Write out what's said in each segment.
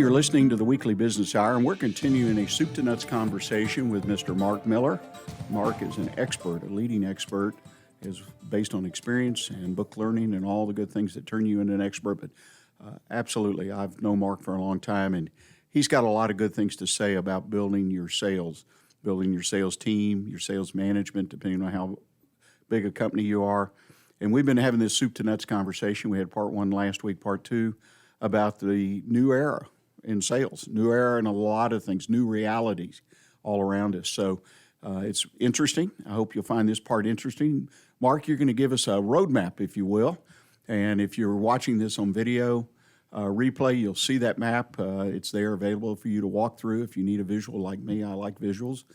You're listening to the Weekly Business Hour, and we're continuing a soup to nuts conversation with Mr. Mark Miller. Mark is an expert, a leading expert, is based on experience and book learning and all the good things that turn you into an expert. But absolutely, I've known Mark for a long time, and he's got a lot of good things to say about building your sales team, your sales management, depending on how big a company you are. And we've been having this soup to nuts conversation. We had part one last week, part two, about the new era in sales, new era in a lot of things, new realities all around us. So it's interesting. I hope you'll find this part interesting. Mark, you're going to give us a roadmap, if you will. And if you're watching this on video replay, you'll see that map. It's there available for you to walk through. If you need a visual like me, I like visuals.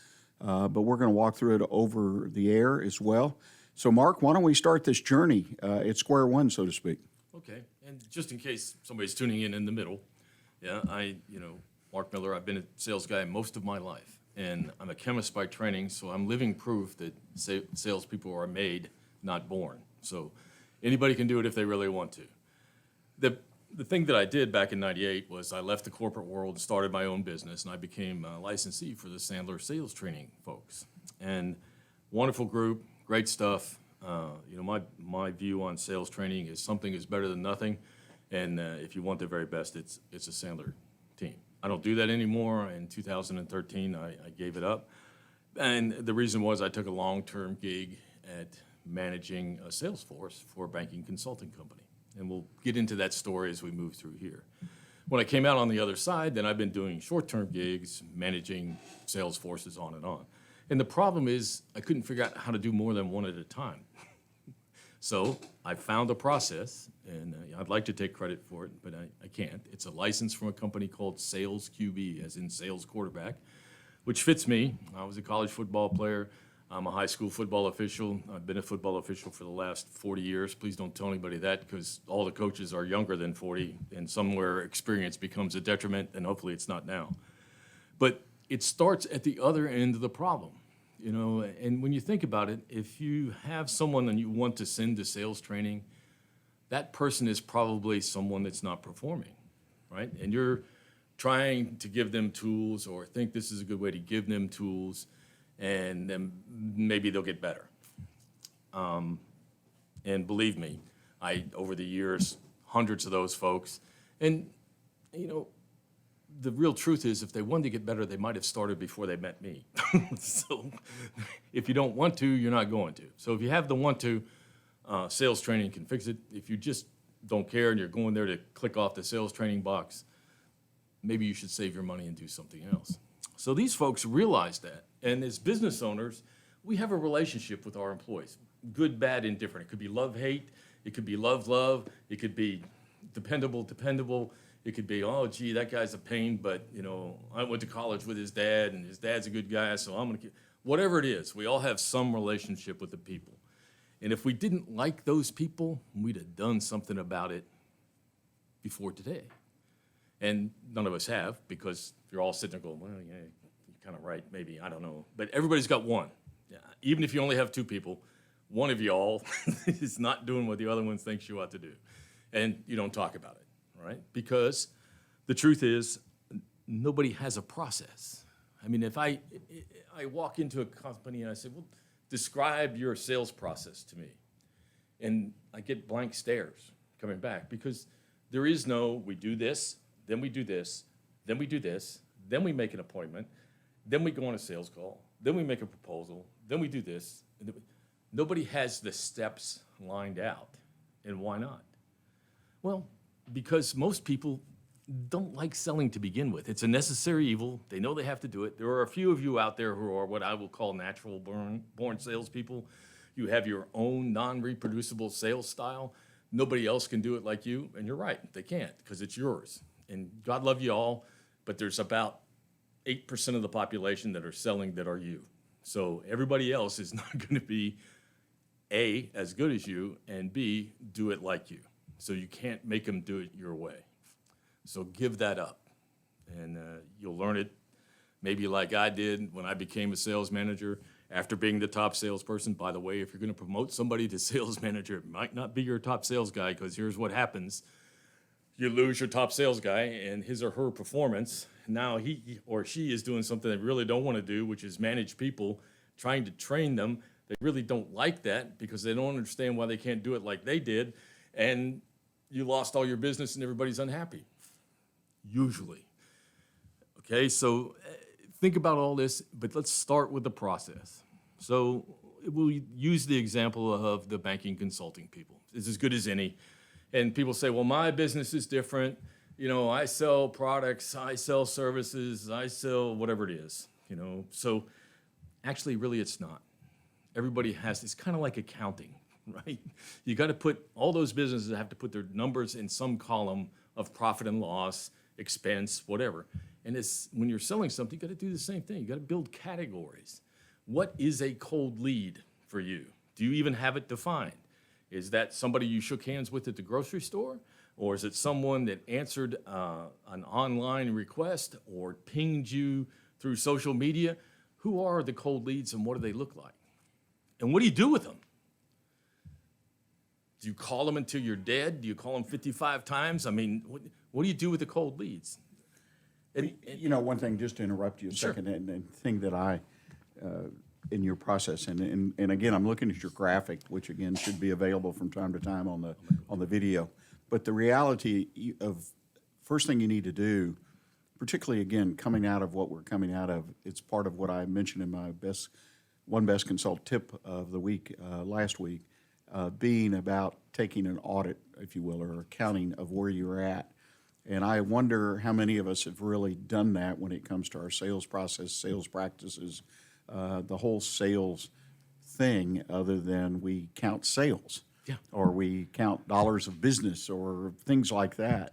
But we're going to walk through it over the air as well. So, Mark, why don't we start this journey at square one, so to speak? Okay, and just in case somebody's tuning in the middle, Mark Miller, I've been a sales guy most of my life, and I'm a chemist by training, so I'm living proof that salespeople are made, not born. So anybody can do it if they really want to. The thing that I did back in '98 was I left the corporate world and started my own business, and I became a licensee for the Sandler Sales Training folks. And wonderful group, great stuff. My view on sales training is something is better than nothing, and if you want the very best, it's a Sandler team. I don't do that anymore. In 2013, I gave it up, and the reason was I took a long-term gig at managing a sales force for a banking consulting company, and we'll get into that story as we move through here. When I came out on the other side, then I've been doing short-term gigs, managing sales forces on and on. And the problem is I couldn't figure out how to do more than one at a time. So I found a process, and I'd like to take credit for it, but I can't. It's a license from a company called Sales QB, as in sales quarterback, which fits me. I was a college football player. I'm a high school football official. I've been a football official for the last 40 years. Please don't tell anybody that, because all the coaches are younger than 40, and somewhere experience becomes a detriment, and hopefully it's not now. But it starts at the other end of the problem, and when you think about it, if you have someone and you want to send to sales training, that person is probably someone that's not performing, right? And you're trying to give them tools or think this is a good way to give them tools, and then maybe they'll get better. And believe me, over the years, hundreds of those folks, and the real truth is if they wanted to get better, they might have started before they met me. So if you don't want to, you're not going to. So if you have the want to, sales training can fix it. If you just don't care and you're going there to click off the sales training box, maybe you should save your money and do something else. So these folks realize that. And as business owners, we have a relationship with our employees. Good, bad, indifferent. It could be love, hate. It could be love, love. It could be dependable. It could be, oh, gee, that guy's a pain, but, I went to college with his dad, and his dad's a good guy, so I'm going to... Whatever it is, we all have some relationship with the people. And if we didn't like those people, we'd have done something about it before today. And none of us have, because you're all sitting there going, well, yeah, you're kind of right, maybe, I don't know. But everybody's got one. Yeah. Even if you only have two people, one of y'all is not doing what the other one thinks you ought to do. And you don't talk about it. Right? Because the truth is, nobody has a process. I mean, if I walk into a company and I say, well, describe your sales process to me, and I get blank stares coming back, because there is no, we do this, then we do this, then we do this, then we make an appointment, then we go on a sales call, then we make a proposal, then we do this. Nobody has the steps lined out. And why not? Well, because most people don't like selling to begin with. It's a necessary evil. They know they have to do it. There are a few of you out there who are what I will call natural born salespeople. You have your own non-reproducible sales style. Nobody else can do it like you, and you're right, they can't, because it's yours. And God love you all, but there's about 8% of the population that are selling that are you. So everybody else is not going to be, A, as good as you, and B, do it like you. So you can't make them do it your way. So give that up, and you'll learn it maybe like I did when I became a sales manager after being the top salesperson. By the way, if you're going to promote somebody to sales manager, it might not be your top sales guy, because here's what happens. you lose your top sales guy and his or her performance. Now he or she is doing something they really don't want to do, which is manage people, trying to train them. They really don't like that because they don't understand why they can't do it like they did. And you lost all your business and everybody's unhappy, usually. Okay, so think about all this, but let's start with the process. So we'll use the example of the banking consulting people. It's as good as any. And people say, well, my business is different. You know, I sell products, I sell services, I sell whatever it is, you know. So actually, really, it's not. Everybody has, it's kind of like accounting, right? You got to put, all those businesses have to put their numbers in some column of profit and loss, expense, whatever. And it's, when you're selling something, you got to do the same thing. You got to build categories. What is a cold lead for you? Do you even have it defined? Is that somebody you shook hands with at the grocery store? Or is it someone that answered an online request or pinged you through social media? Who are the cold leads and what do they look like? And what do you do with them? Do you call them until you're dead? Do you call them 55 times? I mean, what do you do with the cold leads? And, you know, one thing, just to interrupt you a Sure. second, and thing that I, in your process, and again, I'm looking at your graphic, which again should be available from time to time on the video. But the reality of, first thing you need to do, particularly again, coming out of what we're coming out of, it's part of what I mentioned in my best consult tip of the week, last week, being about taking an audit, if you will, or accounting of where you're at. And I wonder how many of us have really done that when it comes to our sales process, sales practices, the whole sales thing, other than we count sales. Yeah. Or we count dollars of business or things like that.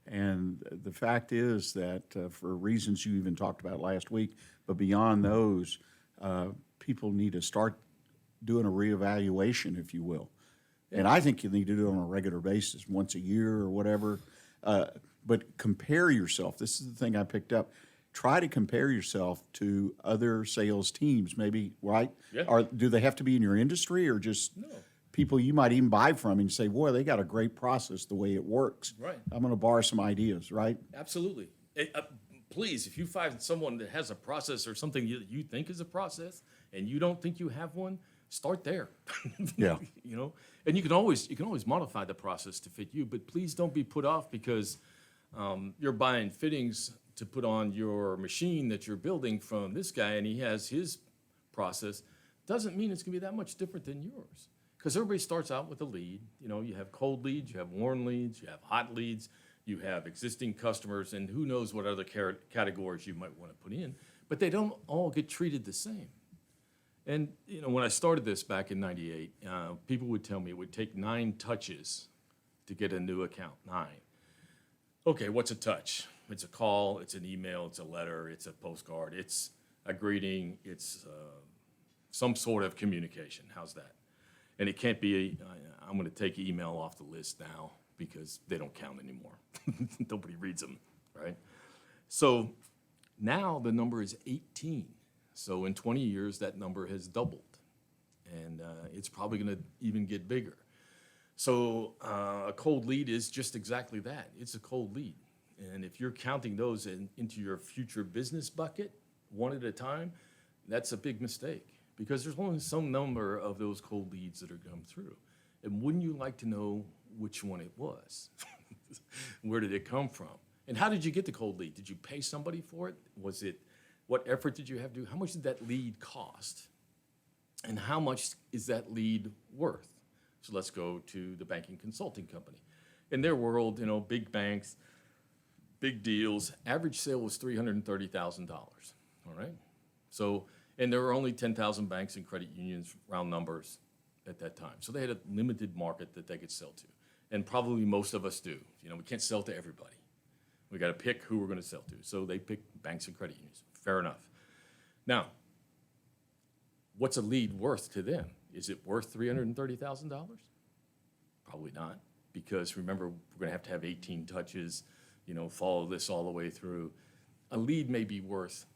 And the fact is that for reasons you even talked about last week, but beyond those, people need to start doing a reevaluation, if you will. And I think you need to do it on a regular basis, once a year or whatever. But compare yourself. This is the thing I picked up. Try to compare yourself to other sales teams, maybe, right? Yeah. Or do they have to be in your industry or just people you might even buy from and say, boy, they got a great process the way it works. Right. I'm going to borrow some ideas, right? Absolutely. Please, if you find someone that has a process or something you think is a process and you don't think you have one, start there. Yeah. You know, and you can always modify the process to fit you, but please don't be put off because you're buying fittings to put on your machine that you're building from this guy and he has his process. Doesn't mean it's going to be that much different than yours. Because everybody starts out with a lead. You know, you have cold leads, you have warm leads, you have hot leads, you have existing customers, and who knows what other categories you might want to put in. But they don't all get treated the same. And, you know, when I started this back in '98, people would tell me it would take 9 touches to get a new account, 9. Okay, what's a touch? It's a call, it's an email, it's a letter, it's a postcard, it's a greeting, it's some sort of communication. How's that? And it can't be, I'm going to take email off the list now because they don't count anymore. Nobody reads them, right? So now the number is 18. So in 20 years, that number has doubled. And it's probably going to even get bigger. So a cold lead is just exactly that. It's a cold lead. And if you're counting those into your future business bucket, one at a time, that's a big mistake. Because there's only some number of those cold leads that are come through. And wouldn't you like to know which one it was? Where did it come from? And how did you get the cold lead? Did you pay somebody for it? Was it, what effort did you have to do? How much did that lead cost? And how much is that lead worth? So let's go to the banking consulting company. In their world, you know, big banks, big deals, average sale was $330,000, all right? So, and there were only 10,000 banks and credit unions, round numbers, at that time. So they had a limited market that they could sell to. And probably most of us do. You know, we can't sell to everybody. We got to pick who we're going to sell to. So they picked banks and credit unions. Fair enough. Now, what's a lead worth to them? Is it worth $330,000? Probably not. Because remember, we're going to have 18 touches, you know, follow this all the way through. A lead may be worth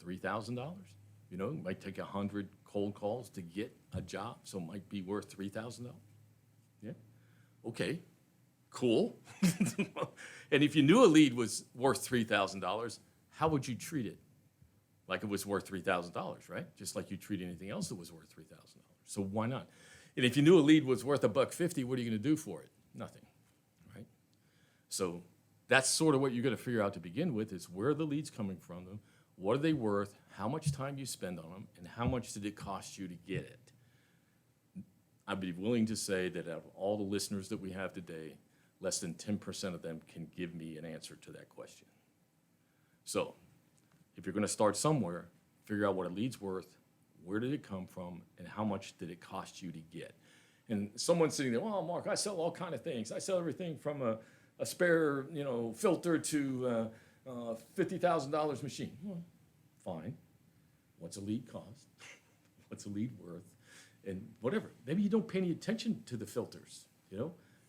$3,000. You know, it might take 100 cold calls to get a job, so it might be worth $3,000. Yeah, okay. Cool. And if you knew a lead was worth $3,000, how would you treat it? Like it was worth $3,000, right? Just like you treat anything else that was worth $3,000. So why not? And if you knew a lead was worth $1.50, what are you going to do for it? Nothing, right? So that's sort of what you're going to figure out to begin with is where are the leads coming from them, what are they worth, how much time you spend on them, and how much did it cost you to get it? I'd be willing to say that out of all the listeners that we have today, less than 10% of them can give me an answer to that question. So if you're going to start somewhere, figure out what a lead's worth, where did it come from, and how much did it cost you to get? And someone's sitting there, well, Mark, I sell all kind of things. I sell everything from a spare, filter to $50,000 machine. Well, fine. What's a lead cost? What's a lead worth? And whatever. Maybe you don't pay any attention to the filters,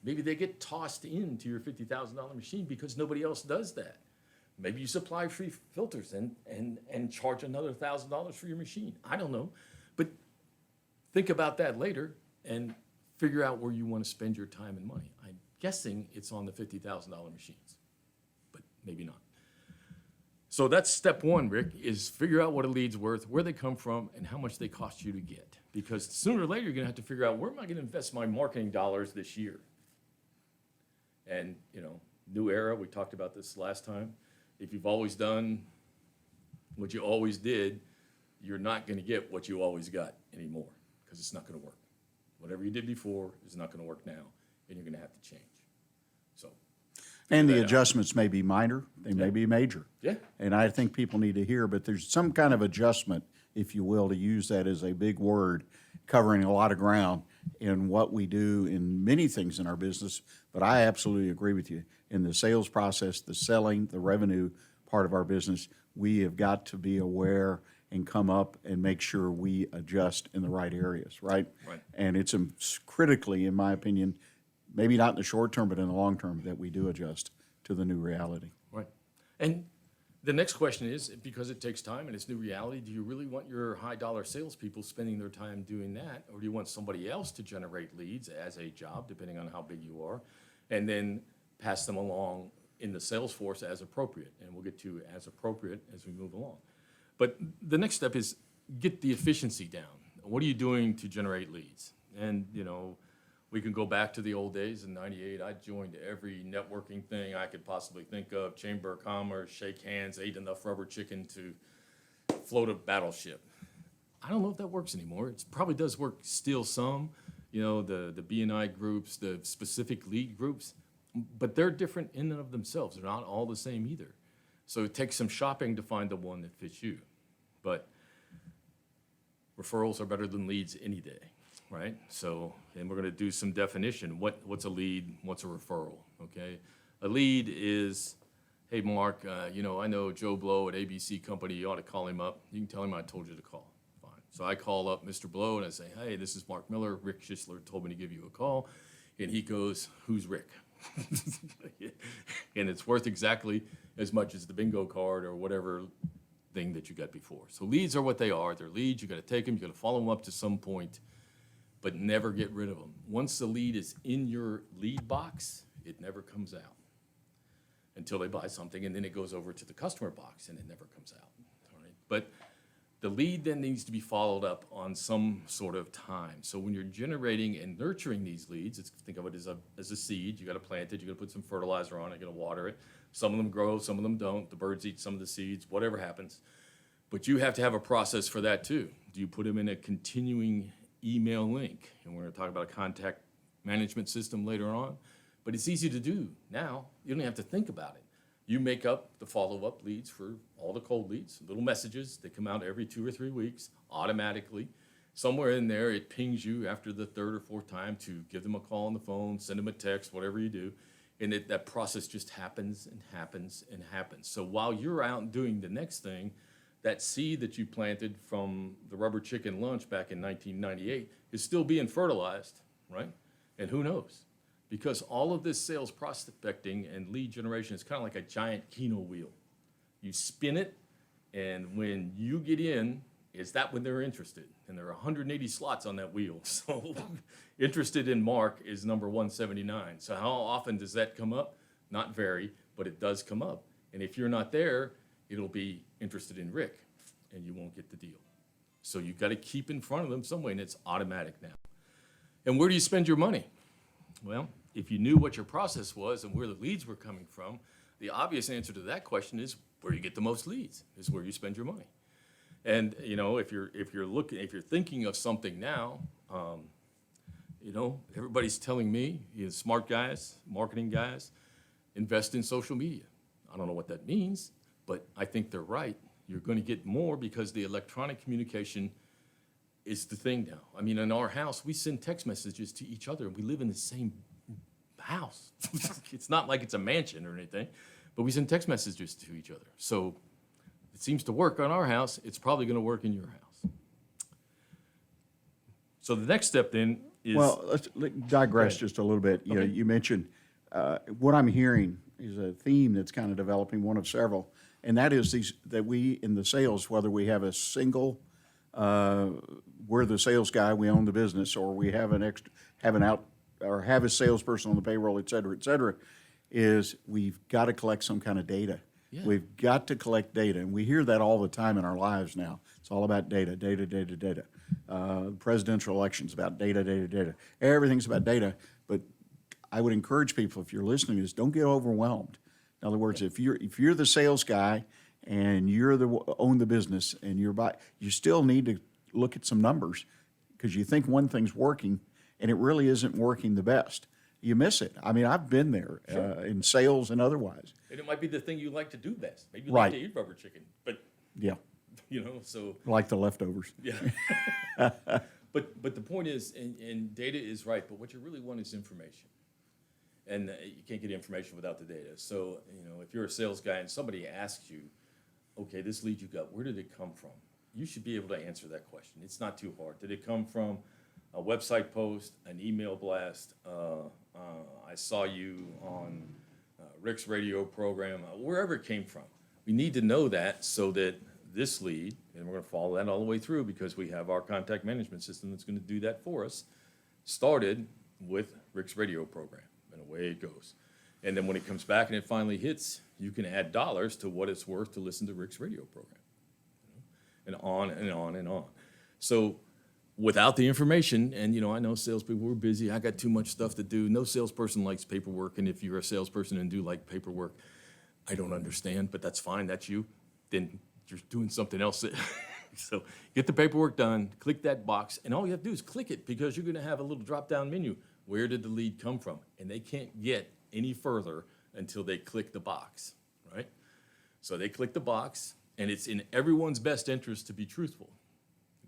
Maybe they get tossed into your $50,000 machine because nobody else does that. Maybe you supply free filters and charge another $1,000 for your machine. I don't know. But think about that later and figure out where you want to spend your time and money. I'm guessing it's on the $50,000 machines, but maybe not. So that's step one, Rick, is figure out what a lead's worth, where they come from, and how much they cost you to get. Because sooner or later, you're going to have to figure out where am I going to invest my marketing dollars this year? And, new era, we talked about this last time. If you've always done what you always did, you're not going to get what you always got anymore because it's not going to work. Whatever you did before is not going to work now, and you're going to have to change. So, And the that out. adjustments may be minor, they may be major. Yeah. And I think people need to hear, but there's some kind of adjustment, if you will, to use that as a big word, covering a lot of ground in what we do in many things in our business. But I absolutely agree with you. In the sales process, the selling, the revenue part of our business, we have got to be aware and come up and make sure we adjust in the right areas, right? Right. And it's critically, in my opinion, maybe not in the short term, but in the long term, that we do adjust to the new reality. Right. And the next question is, because it takes time and it's new reality, do you really want your high-dollar salespeople spending their time doing that? Or do you want somebody else to generate leads as a job, depending on how big you are, and then pass them along in the sales force as appropriate? And we'll get to as appropriate as we move along. But the next step is get the efficiency down. What are you doing to generate leads? And, we can go back to the old days. In '98, I joined every networking thing I could possibly think of, Chamber of Commerce, shake hands, ate enough rubber chicken to float a battleship. I don't know if that works anymore. It probably does work still some, the B&I groups, the specific lead groups, but they're different in and of themselves. They're not all the same either. So it takes some shopping to find the one that fits you. But referrals are better than leads any day. Right? So, and we're going to do some definition. What's a lead? What's a referral? Okay? A lead is, hey, Mark, I know Joe Blow at ABC Company. You ought to call him up. You can tell him I told you to call. Fine. So I call up Mr. Blow and I say, hey, this is Mark Miller. Rick Schisler told me to give you a call. And he goes, who's Rick? And it's worth exactly as much as the bingo card or whatever thing that you got before. So leads are what they are. They're leads. You got to take them. You got to follow them up to some point, but never get rid of them. Once the lead is in your lead box, it never comes out until they buy something, and then it goes over to the customer box, and it never comes out. All right? But the lead then needs to be followed up on some sort of time. So when you're generating and nurturing these leads, think of it as a seed. You got to plant it. You got to put some fertilizer on it. You got to water it. Some of them grow, some of them don't. The birds eat some of the seeds. Whatever happens, but you have to have a process for that too. Do you put them in a continuing email link? And we're going to talk about a contact management system later on. But it's easy to do now. You don't have to think about it. You make up the follow-up leads for all the cold leads, little messages that come out every 2 or 3 weeks automatically. Somewhere in there, it pings you after the third or fourth time to give them a call on the phone, send them a text, whatever you do. And that process just happens and happens and happens. So while you're out doing the next thing, that seed that you planted from the rubber chicken lunch back in 1998 is still being fertilized, right? And who knows? Because all of this sales prospecting and lead generation is kind of like a giant Keno wheel. You spin it, and when you get in is that when they're interested? And there are 180 slots on that wheel. So interested in Mark is number 179. So how often does that come up? Not very, but it does come up. And if you're not there, it'll be interested in Rick, and you won't get the deal. So you've got to keep in front of them some way, and it's automatic now. And where do you spend your money? Well, if you knew what your process was and where the leads were coming from, the obvious answer to that question is where you get the most leads, is where you spend your money. And you know, if you're thinking of something now, you know, everybody's telling me, you know, smart guys, marketing guys, invest in social media. I don't know what that means, but I think they're right. You're going to get more because the electronic communication is the thing now. I mean, in our house, we send text messages to each other. We live in the same house. It's not like it's a mansion or anything, but we send text messages to each other. So it seems to work on our house. It's probably going to work in your house. So the next step then is... Well, let's digress just a little bit. You know, you mentioned, what I'm hearing is a theme that's kind of developing, one of several, and that is that we, in the sales, whether we have a single, we're the sales guy, we own the business, or we have have a salesperson on the payroll, et cetera, is we've got to collect some kind of data. Yeah. We've got to collect data, and we hear that all the time in our lives now. It's all about data, data, data, data. Presidential elections about data, data, data. Everything's about data, but I would encourage people, if you're listening to this, don't get overwhelmed. In other words, if you're the sales guy and own the business and you still need to look at some numbers because you think one thing's working and it really isn't working the best. You miss it. I mean, I've been there in sales and otherwise. And it might be the thing you like to do best. Maybe you Right. like to eat rubber chicken, but, Yeah, you know, so... like the leftovers. Yeah. But the point is, and data is right, but what you really want is information. And you can't get information without the data. So, you know, if you're a sales guy and somebody asks you, okay, this lead you got, where did it come from? You should be able to answer that question. It's not too hard. Did it come from a website post, an email blast? I saw you on Rick's radio program, wherever it came from. We need to know that so that this lead, and we're going to follow that all the way through because we have our contact management system that's going to do that for us, started with Rick's radio program, and away it goes. And then when it comes back and it finally hits, you can add dollars to what it's worth to listen to Rick's radio program, and on and on and on. So without the information, and you know, I know salespeople, we're busy, I got too much stuff to do. No salesperson likes paperwork, and if you're a salesperson and do like paperwork, I don't understand, but that's fine, that's you. Then you're doing something else. So get the paperwork done, click that box, and all you have to do is click it because you're gonna have a little drop-down menu. Where did the lead come from? And they can't get any further until they click the box, right? So they click the box, and it's in everyone's best interest to be truthful,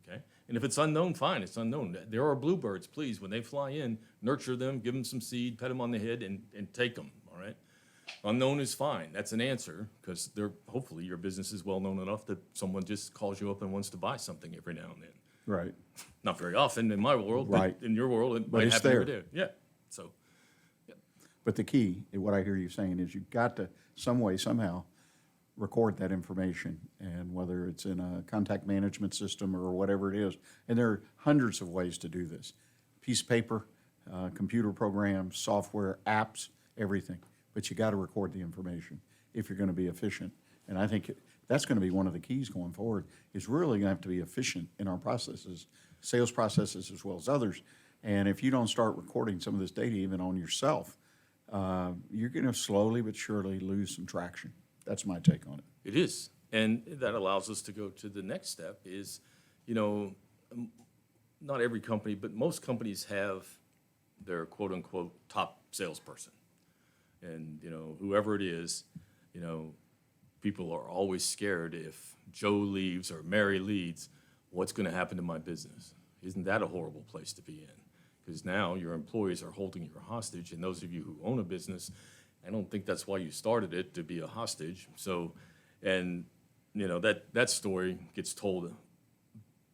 okay? And if it's unknown, fine, it's unknown. There are bluebirds, please, when they fly in, nurture them, give them some seed, pet them on the head, and take them, all right? Unknown is fine, that's an answer, because hopefully your business is well known enough that someone just calls you up and wants to buy something every now and then. Right. Not very often in my world, Right. but in your world, it But might it's happen every there. day. Yeah, so, But the key, and what I hear you saying, is you've got to, some way, somehow, record that information, and whether it's in a contact management system or whatever it is. And there are hundreds of ways to do this. Piece of paper, computer programs, software, apps, everything. But you got to record the information if you're going to be efficient. And I think that's going to be one of the keys going forward, is really going to have to be efficient in our processes, sales processes as well as others. And if you don't start recording some of this data even on yourself, you're going to slowly but surely lose some traction. That's my take on it. it is. And that allows us to go to the next step is, you know, not every company, but most companies have their quote-unquote top salesperson. And, you know, whoever it is, you know, people are always scared if Joe leaves or Mary leads, what's going to happen to my business? Isn't that a horrible place to be in? Because now your employees are holding you hostage, and those of you who own a business, I don't think that's why you started it, to be a hostage. So, and, you know, that story gets told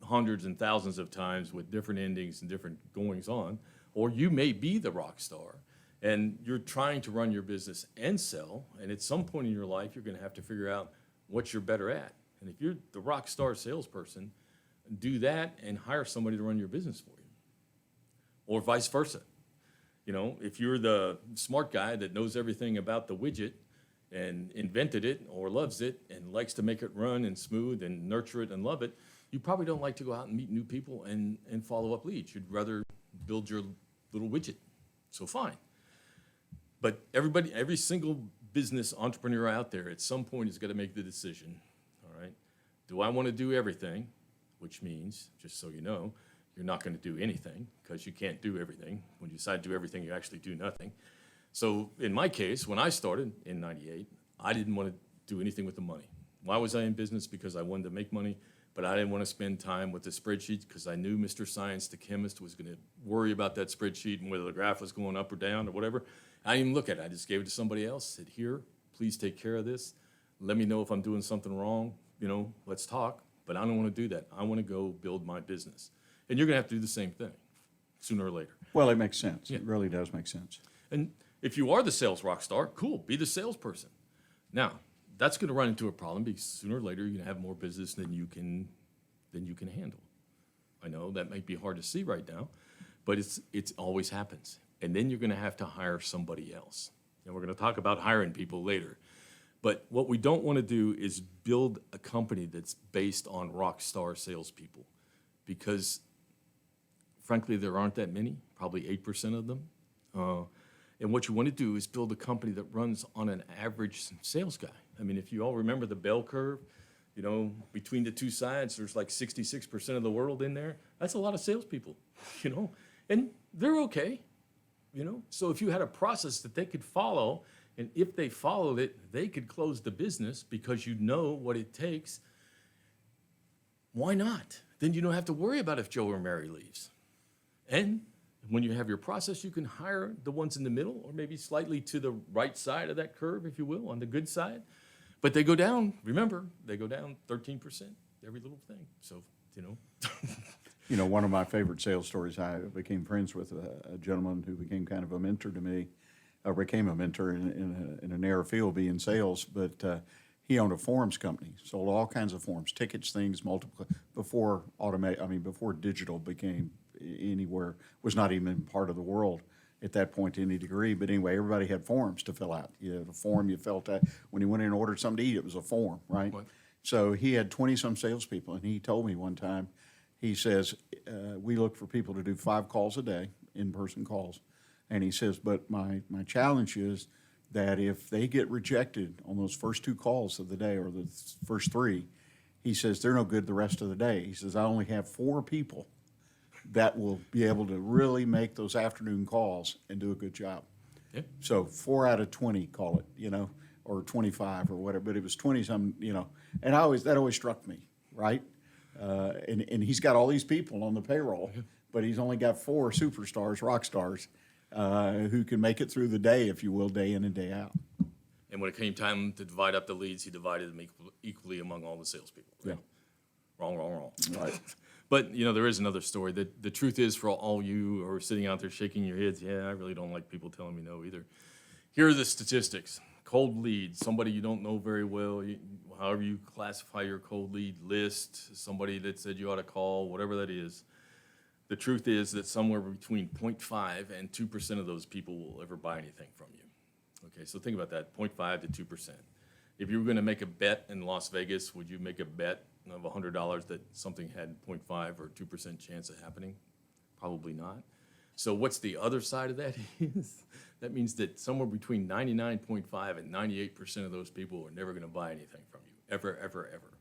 hundreds and thousands of times with different endings and different goings on. Or you may be the rock star, and you're trying to run your business and sell, and at some point in your life, you're going to have to figure out what you're better at. And if you're the rock star salesperson, do that and hire somebody to run your business for you, or vice versa. You know, if you're the smart guy that knows everything about the widget and invented it or loves it and likes to make it run and smooth and nurture it and love it, you probably don't like to go out and meet new people and follow up leads. You'd rather build your little widget. So fine. But every single business entrepreneur out there at some point is going to make the decision, all right, do I want to do everything? Which means, just so you know, you're not going to do anything because you can't do everything. When you decide to do everything, you actually do nothing. So in my case, when I started in 98, I didn't want to do anything with the money. Why was I in business? Because I wanted to make money, but I didn't want to spend time with the spreadsheets because I knew Mr. Science, the chemist, was going to worry about that spreadsheet and whether the graph was going up or down or whatever. I didn't even look at it. I just gave it to somebody else, said, here, please take care of this. Let me know if I'm doing something wrong. You know, let's talk. But I don't want to do that. I want to go build my business. And you're going to have to do the same thing sooner or later. Well, it makes sense. Yeah. It really does make sense. And if you are the sales rock star, cool, be the salesperson. Now, that's going to run into a problem because sooner or later you're going to have more business than you can handle. I know that might be hard to see right now, but it's always happens. And then you're going to have to hire somebody else. And we're going to talk about hiring people later. But what we don't want to do is build a company that's based on rock star salespeople, because frankly, there aren't that many, probably 8% of them. And what you want to do is build a company that runs on an average sales guy. I mean, if you all remember the bell curve, you know, between the two sides, there's like 66% of the world in there. That's a lot of salespeople, you know, and they're okay, you know. So if you had a process that they could follow, and if they followed it, they could close the business because you know what it takes, why not? Then you don't have to worry about if Joe or Mary leaves. And when you have your process, you can hire the ones in the middle or maybe slightly to the right side of that curve, if you will, on the good side. But they go down, remember, they go down 13%, every little thing. So, you know. You know, one of my favorite sales stories, I became friends with a gentleman who became kind of a mentor to me, or became a mentor in a narrow field, being sales, but he owned a forms company, sold all kinds of forms, tickets, things, multiple, before digital became anywhere, was not even part of the world at that point to any degree. But anyway, everybody had forms to fill out. You had a form you filled out. When you went in and ordered something to eat, it was a form, right? Right. So he had 20-some salespeople, and he told me one time, he says, we look for people to do 5 calls a day, in-person calls. And he says, but my challenge is that if they get rejected on those first 2 calls of the day or the first 3, he says, they're no good the rest of the day. He says, I only have 4 people that will be able to really make those afternoon calls and do a good job. Yeah. So 4 out of 20, call it, you know, or 25 or whatever, but it was 20-some, you know. And that always struck me, right? And he's got all these people on the payroll, but he's only got 4 superstars, rock stars, who can make it through the day, if you will, day in and day out. And when it came time to divide up the leads, he divided them equally among all the salespeople. Right? Yeah. Wrong. Right. But, you know, there is another story. The truth is, for all you who are sitting out there shaking your heads, yeah, I really don't like people telling me no either. Here are the statistics. Cold lead, somebody you don't know very well, however you classify your cold lead list, somebody that said you ought to call, whatever that is. The truth is that somewhere between 0.5 and 2% of those people will ever buy anything from you. Okay, so think about that, 0.5 to 2%. If you were going to make a bet in Las Vegas, would you make a bet of $100 that something had 0.5 or 2% chance of happening? Probably not. So what's the other side of that is? That means that somewhere between 99.5 and 98% of those people are never going to buy anything from you, ever.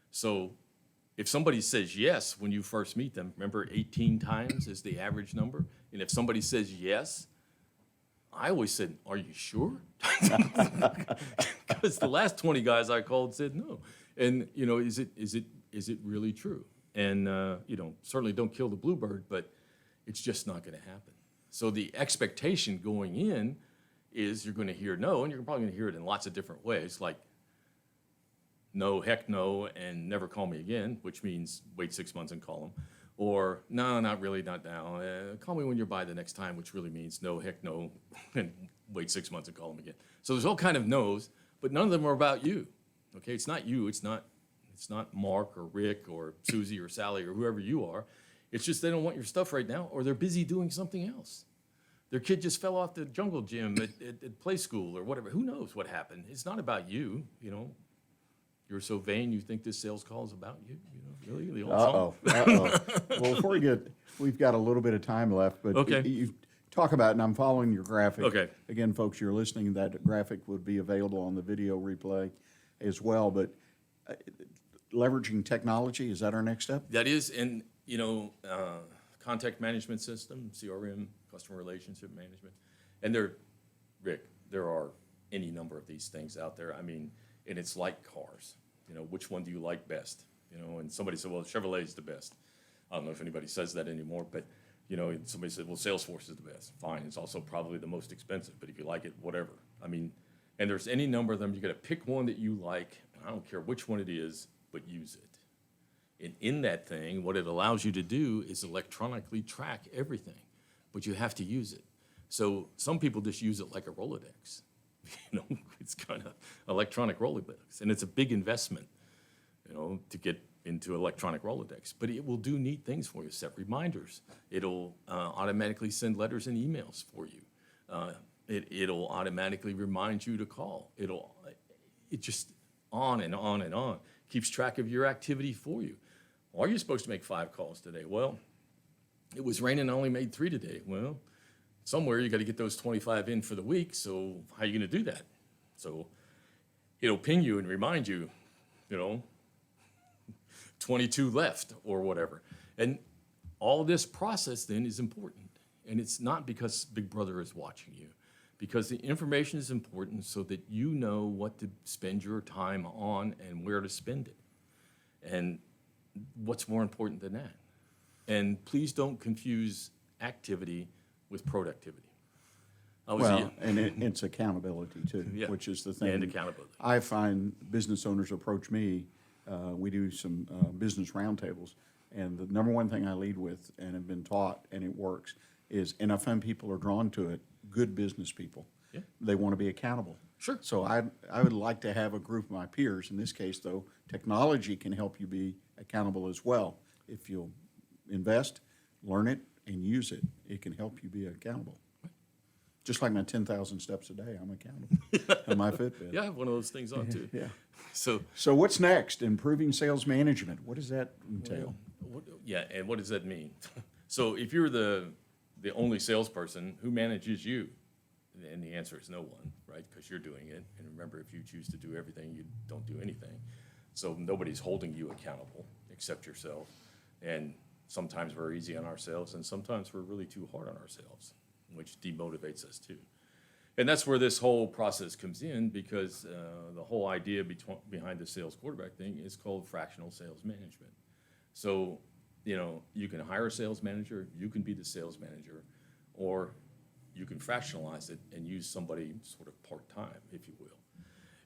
So if somebody says yes when you first meet them, remember 18 times is the average number? And if somebody says yes, I always said, are you sure? Because the last 20 guys I called said no. And, you know, is it really true? And, you know, certainly don't kill the bluebird, but it's just not going to happen. So the expectation going in is you're going to hear no, and you're probably going to hear it in lots of different ways, like no, heck no, and never call me again, which means wait 6 months and call them. Or no, not really, not now. Call me when you're by the next time, which really means no, heck no, and wait 6 months and call them again. So there's all kind of no's, but none of them are about you. Okay, it's not you. It's not It's not Mark or Rick or Susie or Sally or whoever you are. It's just they don't want your stuff right now, or they're busy doing something else. Their kid just fell off the jungle gym at play school or whatever. Who knows what happened? It's not about you, you know. You're so vain you think this sales call is about you, you know, really? The old song? Well, before we get, we've got a little bit of time left, but Okay. you talk about, and I'm following your graphic. Okay. Again, folks, you're listening, that graphic would be available on the video replay as well, but leveraging technology, is that our next step? That is, and, you know, contact management system, CRM, customer relationship management. And Rick, there are any number of these things out there. I mean, and it's like cars. You know, which one do you like best? You know, and somebody said, well, Chevrolet is the best. I don't know if anybody says that anymore, but, you know, and somebody said, well, Salesforce is the best. Fine, it's also probably the most expensive, but if you like it, whatever. I mean, and there's any number of them. You got to pick one that you like, and I don't care which one it is, but use it. And in that thing, what it allows you to do is electronically track everything, but you have to use it. So some people just use it like a Rolodex. You know, it's kind of electronic Rolodex, and it's a big investment, you know, to get into electronic Rolodex. But it will do neat things for you, set reminders. It'll automatically send letters and emails for you. It'll automatically remind you to call. It just on and on and on. Keeps track of your activity for you. Well, are you supposed to make 5 calls today? Well, it was raining, I only made 3 today. Well, somewhere you got to get those 25 in for the week, so how are you going to do that? So it'll ping you and remind you, you know, 22 left or whatever. And all this process then is important. And it's not because Big Brother is watching you, because the information is important so that you know what to spend your time on and where to spend it. And what's more important than that? And please don't confuse activity with productivity. Well, and it's accountability too, Yeah. which is the thing. And accountability. I find business owners approach me, we do some business roundtables, and the number one thing I lead with, and have been taught, and it works, is, and I find people are drawn to it, good business people. Yeah. They want to be accountable. Sure. So I would like to have a group of my peers. In this case, though, technology can help you be accountable as well. If you'll invest, learn it, and use it, it can help you be accountable. Just like my 10,000 steps a day, I'm accountable on my Fitbit. Yeah, I have one of those things on too. Yeah. So, What's next? Improving sales management. What does that entail? yeah, and what does that mean? So if you're the only salesperson, who manages you? And the answer is no one, right? Because you're doing it. And remember, if you choose to do everything, you don't do anything. So nobody's holding you accountable except yourself. And sometimes we're easy on ourselves, and sometimes we're really too hard on ourselves, which demotivates us too. And that's where this whole process comes in, because the whole idea behind the sales quarterback thing is called fractional sales management. So, you know, you can hire a sales manager, you can be the sales manager, or you can fractionalize it and use somebody sort of part-time, if you will.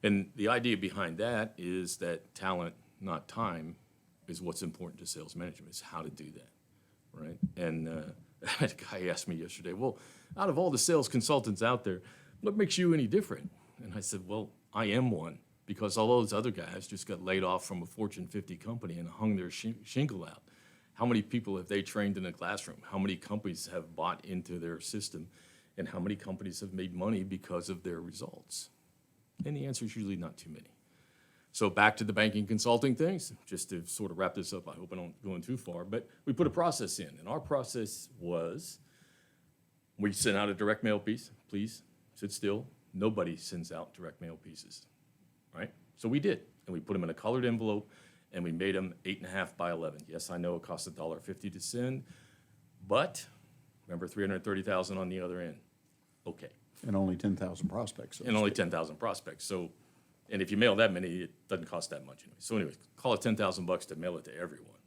And the idea behind that is that talent, not time, is what's important to sales management, is how to do that, right? And a guy asked me yesterday, well, out of all the sales consultants out there, what makes you any different? And I said, well, I am one, because all those other guys just got laid off from a Fortune 50 company and hung their shingle out. How many people have they trained in a classroom? How many companies have bought into their system? And how many companies have made money because of their results? And the answer is usually not too many. So back to the banking consulting things, just to sort of wrap this up, I hope I don't go in too far, but we put a process in, and our process was, we sent out a direct mail piece. Please sit still. Nobody sends out direct mail pieces, right? So we did, and we put them in a colored envelope, and we made them 8.5 by 11. Yes, I know it costs $1.50 to send, but remember, 330,000 on the other end. Okay. And only 10,000 prospects. So And only 10,000 prospects. So, and if you mail that many, it doesn't cost that much anyway. So anyway, call it $10,000 to mail it to everyone.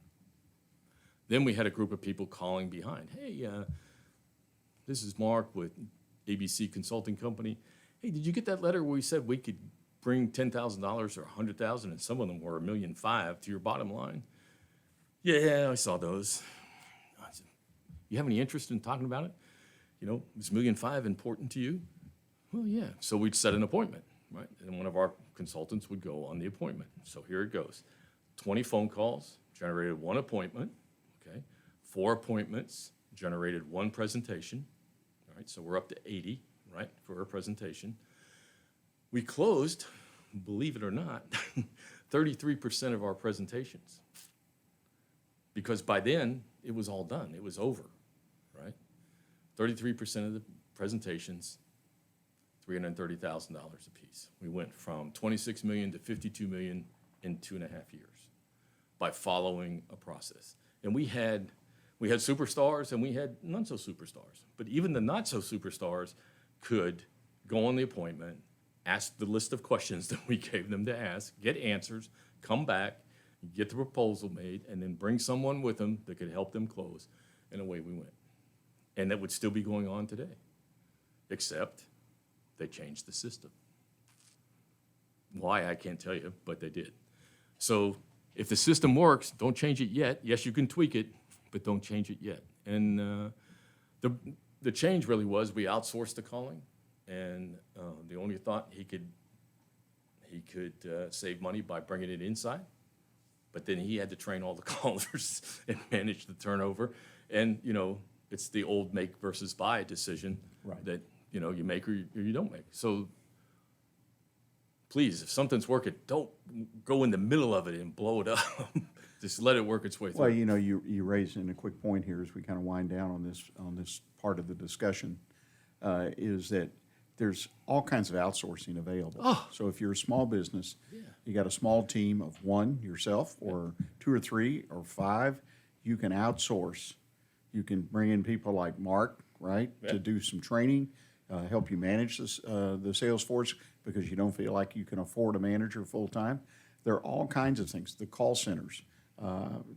Then we had a group of people calling behind. Hey, this is Mark with ABC Consulting Company. Hey, did you get that letter where we said we could bring $10,000 or $100,000, and some of them were $1.5 million to your bottom line? Yeah, I saw those. I said, you have any interest in talking about it? You know, is $1.5 million important to you? Well, yeah. So we'd set an appointment, right? And one of our consultants would go on the appointment. So here it goes. 20 phone calls generated one appointment, okay? 4 appointments generated one presentation, all right? So we're up to 80, right, for a presentation. We closed, believe it or not, 33% of our presentations. Because by then, it was all done, it was over, right? 33% of the presentations, $330,000 apiece. We went from 26 million to 52 million in 2.5 years by following a process. And we had superstars and we had not so superstars. But even the not so superstars could go on the appointment, ask the list of questions that we gave them to ask, get answers, come back, get the proposal made, and then bring someone with them that could help them close, and away we went. And that would still be going on today, except they changed the system. Why, I can't tell you, but they did. So if the system works, don't change it yet. Yes, you can tweak it, but don't change it yet. And the change really was we outsourced the calling, and the only thought he could save money by bringing it inside. But then he had to train all the callers and manage the turnover. And, you know, it's the old make versus buy decision that, you know, you make or you don't make. So please, if something's working, don't go in the middle of it and blow it up. Just let it work its way through. Well, you know, you raised in a quick point here as we kind of wind down on this part of the discussion, is that there's all kinds of outsourcing available. Oh. So if you're a small business, you got a small team of one, yourself, or 2 or 3 or 5, you can outsource. You can bring in people like Mark, right, to do some training, help you manage the sales force because you don't feel like you can afford a manager full-time. There are all kinds of things, the call centers,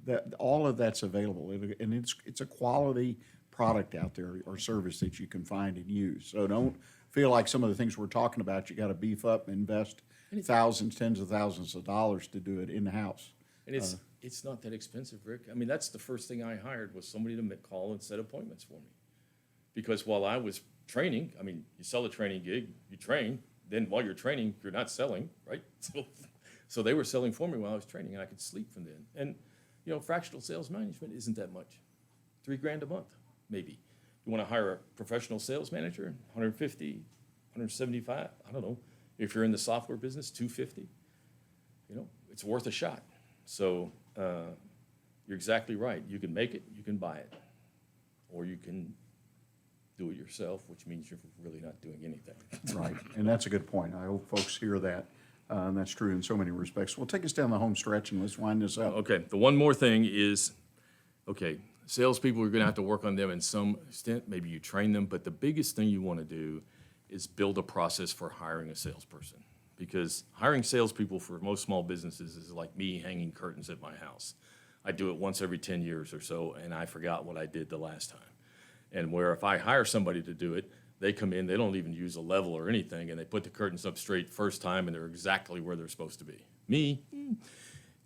that all of that's available, and it's a quality product out there or service that you can find and use. So don't feel like some of the things we're talking about, you got to beef up and invest thousands, tens of thousands of dollars to do it in-house. And it's not that expensive, Rick. I mean, that's the first thing I hired was somebody to call and set appointments for me. Because while I was training, I mean, you sell a training gig, you train, then while you're training, you're not selling, right? So they were selling for me while I was training, and I could sleep from then. And, you know, fractional sales management isn't that much. $3,000 a month, maybe. You want to hire a professional sales manager, 150, 175, I don't know. If you're in the software business, 250. You know, it's worth a shot. So you're exactly right. You can make it, you can buy it, or you can do it yourself, which means you're really not doing anything. Right, and that's a good point. I hope folks hear that. And that's true in so many respects. Well, take us down the home stretch and let's wind this up. Okay, the one more thing is, okay, salespeople, you're going to have to work on them in some extent. Maybe you train them, but the biggest thing you want to do is build a process for hiring a salesperson. Because hiring salespeople for most small businesses is like me hanging curtains at my house. I do it once every 10 years or so, and I forgot what I did the last time. And where if I hire somebody to do it, they come in, they don't even use a level or anything, and they put the curtains up straight first time, and they're exactly where they're supposed to be. Me,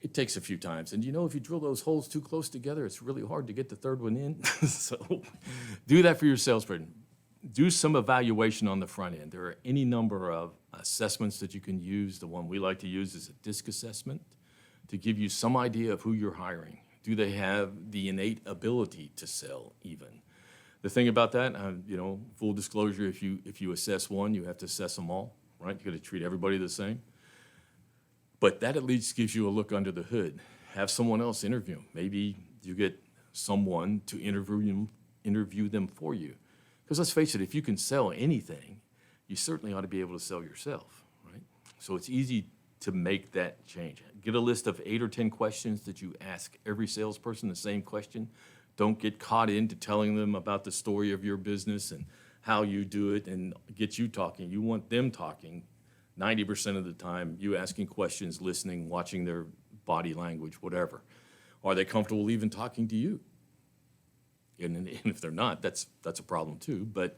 it takes a few times. And you know, if you drill those holes too close together, it's really hard to get the third one in. So do that for your salesperson. Do some evaluation on the front end. There are any number of assessments that you can use. The one we like to use is a DISC assessment to give you some idea of who you're hiring. Do they have the innate ability to sell even? The thing about that, you know, full disclosure, if you assess one, you have to assess them all, right? You got to treat everybody the same. But that at least gives you a look under the hood. Have someone else interview them. Maybe you get someone to interview them for you. Because let's face it, if you can sell anything, you certainly ought to be able to sell yourself, right? So it's easy to make that change. Get a list of 8 or 10 questions that you ask every salesperson the same question. Don't get caught into telling them about the story of your business and how you do it and get you talking. You want them talking 90% of the time, you asking questions, listening, watching their body language, whatever. Are they comfortable even talking to you? And if they're not, that's a problem too. But,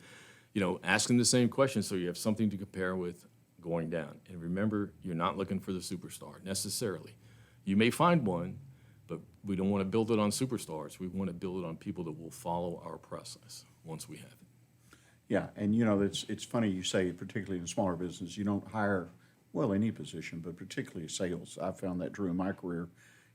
you know, ask them the same question so you have something to compare with going down. And remember, you're not looking for the superstar necessarily. You may find one, but we don't want to build it on superstars. We want to build it on people that will follow our process once we have it. Yeah, and you know, it's funny you say, particularly in smaller business, you don't hire, well, any position, but particularly sales. I found that true in my career.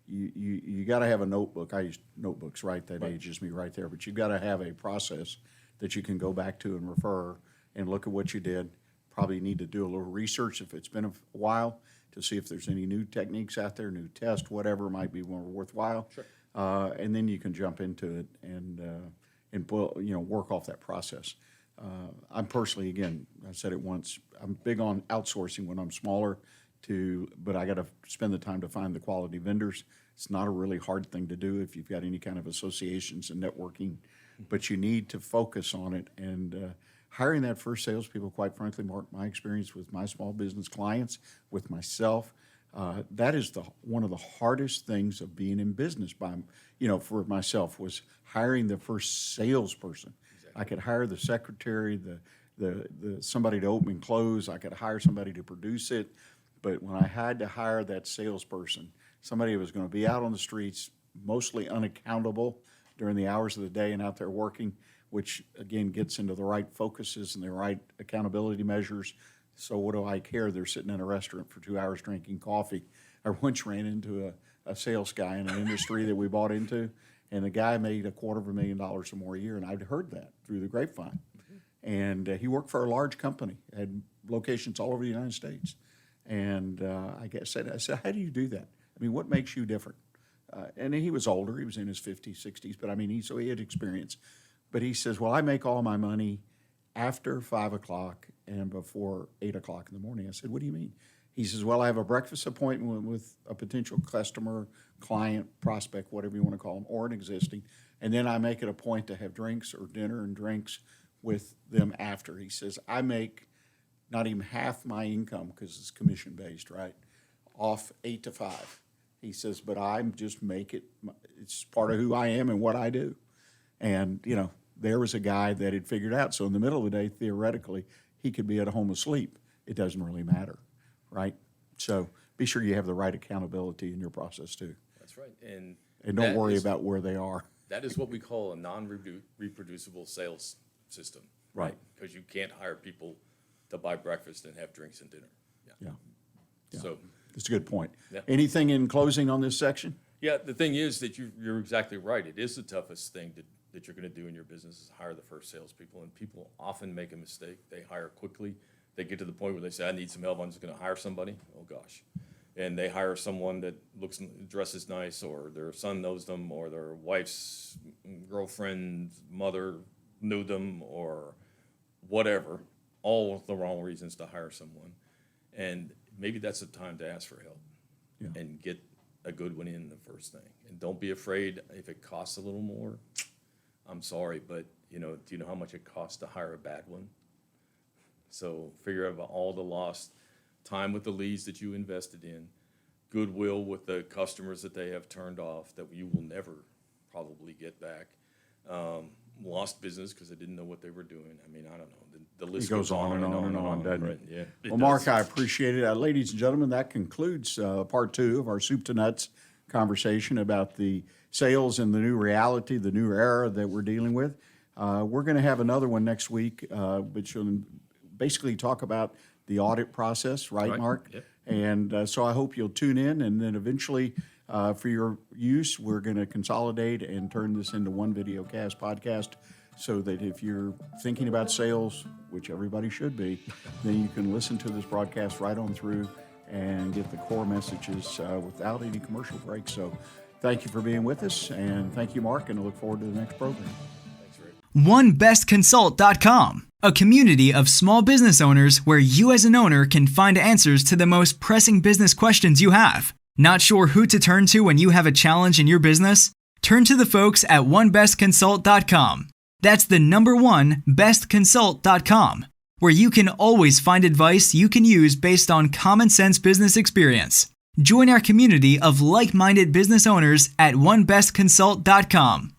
you got to have a notebook. I use notebooks, right? That ages me right there. But you've got to have a process that you can go back to and refer and look at what you did. Probably need to do a little research if it's been a while to see if there's any new techniques out there, new tests, whatever might be more worthwhile. Sure. And then you can jump into it and work off that process. I'm personally, again, I said it once, I'm big on outsourcing when I'm smaller but I got to spend the time to find the quality vendors. It's not a really hard thing to do if you've got any kind of associations and networking, but you need to focus on it. And hiring that first salespeople, quite frankly, Mark, my experience with my small business clients, with myself, that is one of the hardest things of being in business for myself was hiring the first salesperson. Exactly. I could hire the secretary, the somebody to open and close. I could hire somebody to produce it. But when I had to hire that salesperson, somebody who was going to be out on the streets, mostly unaccountable during the hours of the day and out there working, which again gets into the right focuses and the right accountability measures. So what do I care? They're sitting in a restaurant for 2 hours drinking coffee. I once ran into a sales guy in an industry that we bought into, and the guy made $250,000 or more a year, and I'd heard that through the grapevine. Mm-hmm. And he worked for a large company, had locations all over the United States. And I said, how do you do that? I mean, what makes you different? And he was older. He was in his 50s, 60s. But, I mean, so he had experience. But he says, well, I make all my money after 5 o'clock and before 8 o'clock in the morning. I said, what do you mean? He says, well, I have a breakfast appointment with a potential customer, client, prospect, whatever you want to call them, or an existing. And then I make it a point to have drinks or dinner and drinks with them after. He says, I make not even half my income, because it's commission-based, right, off 8 to 5. He says, but I just make it, it's part of who I am and what I do. And, there was a guy that had figured out, so in the middle of the day, theoretically, he could be at home asleep. It doesn't really matter, right? So be sure you have the right accountability in your process, too. That's right. And don't worry about where they are. That is what we call a non-reproducible sales system. Right. Because you can't hire people to buy breakfast and have drinks and dinner. Yeah. So that's a good point. Yeah. Anything in closing on this section? Yeah, the thing is that you're exactly right. It is the toughest thing that you're going to do in your business is hire the first salespeople, and people often make a mistake. They hire quickly. They get to the point where they say, I need some help. I'm just going to hire somebody. Oh, gosh. And they hire someone that dresses nice, or their son knows them, or their wife's girlfriend's mother knew them, or whatever. All the wrong reasons to hire someone. And maybe that's the time to ask for help and get a good one in the first thing. And don't be afraid if it costs a little more. I'm sorry, but do you know how much it costs to hire a bad one? So figure out all the lost time with the leads that you invested in, goodwill with the customers that they have turned off that you will never probably get back. Lost business because they didn't know what they were doing. I mean, I don't know. The list goes on and on and on, doesn't right? it? Yeah. Well, Mark, I appreciate it. Ladies and gentlemen, that concludes part 2 of our Soup to Nuts conversation about the sales and the new reality, the new era that we're dealing with. We're going to have another one next week, which will basically talk about the audit process, right. Mark? Yep. And so I hope you'll tune in, and then eventually, for your use, we're going to consolidate and turn this into one videocast podcast so that if you're thinking about sales, which everybody should be, then you can listen to this broadcast right on through and get the core messages without any commercial breaks. So thank you for being with us, and thank you, Mark, and I look forward to the next program. Thanks, Rick. OneBestConsult.com, a community of small business owners where you as an owner can find answers to the most pressing business questions you have. Not sure who to turn to when you have a challenge in your business? Turn to the folks at OneBestConsult.com. That's the number 1, bestconsult.com, where you can always find advice you can use based on common sense business experience. Join our community of like-minded business owners at OneBestConsult.com.